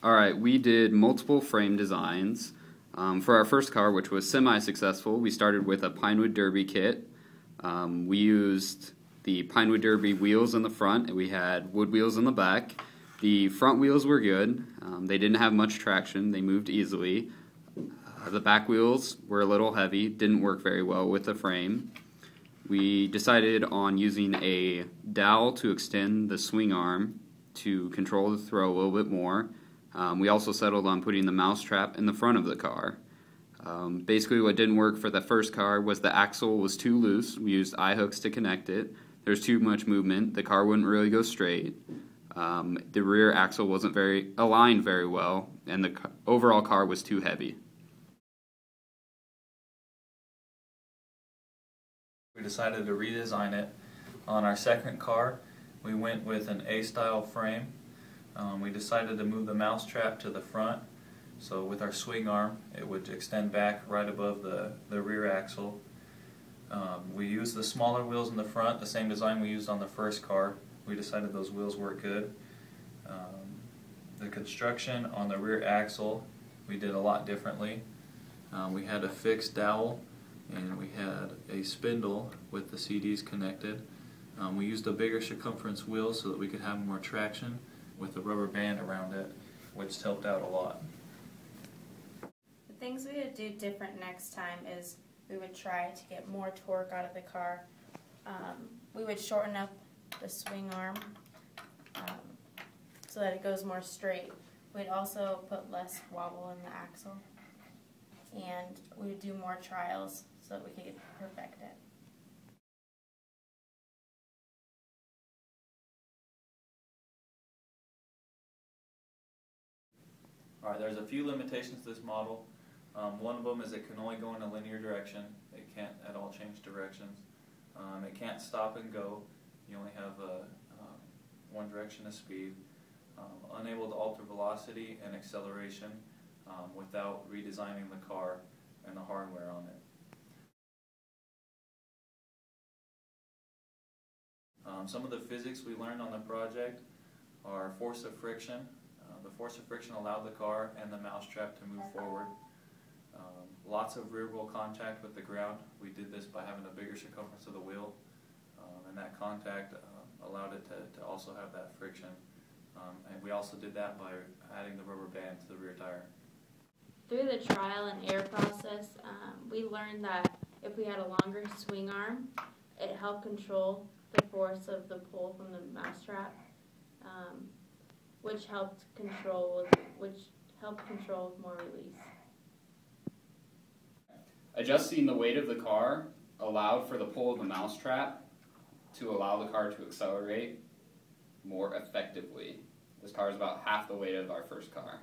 Alright, we did multiple frame designs. For our first car, which was semi-successful, we started with a Pinewood Derby kit. We used the Pinewood Derby wheels in the front, and we had wood wheels in the back. The front wheels were good. They didn't have much traction. They moved easily. The back wheels were a little heavy, didn't work very well with the frame. We decided on using a dowel to extend the swing arm to control the throw a little bit more. We also settled on putting the mousetrap in the front of the car. Basically what didn't work for the first car was the axle was too loose. We used eye-hooks to connect it. There's too much movement. The car wouldn't really go straight. The rear axle wasn't aligned very well, and the overall car was too heavy. We decided to redesign it. On our second car, we went with an A-style frame. We decided to move the mousetrap to the front, so with our swing arm it would extend back right above the rear axle. We used the smaller wheels in the front, the same design we used on the first car. We decided those wheels worked good. The construction on the rear axle we did a lot differently. We had a fixed dowel and we had a spindle with the CDs connected. We used a bigger circumference wheel so that we could have more traction with a rubber band around it, which helped out a lot. The things we would do different next time is we would try to get more torque out of the car. We would shorten up the swing arm so that it goes more straight. We'd also put less wobble in the axle, and we would do more trials so that we could perfect it. Alright, there's a few limitations to this model. One of them is it can only go in a linear direction. It can't at all change directions. It can't stop and go. You only have one direction of speed. Unable to alter velocity and acceleration without redesigning the car and the hardware on it. Some of the physics we learned on the project are force of friction. The force of friction allowed the car and the mousetrap to move forward. Lots of rear wheel contact with the ground. We did this by having a bigger circumference of the wheel, and that contact allowed it to also have that friction. And we also did that by adding the rubber band to the rear tire. Through the trial and error process, we learned that if we had a longer swing arm, it helped control the force of the pull from the mousetrap, which helped control more release. Adjusting the weight of the car allowed for the pull of the mousetrap to allow the car to accelerate more effectively. This car is about half the weight of our first car.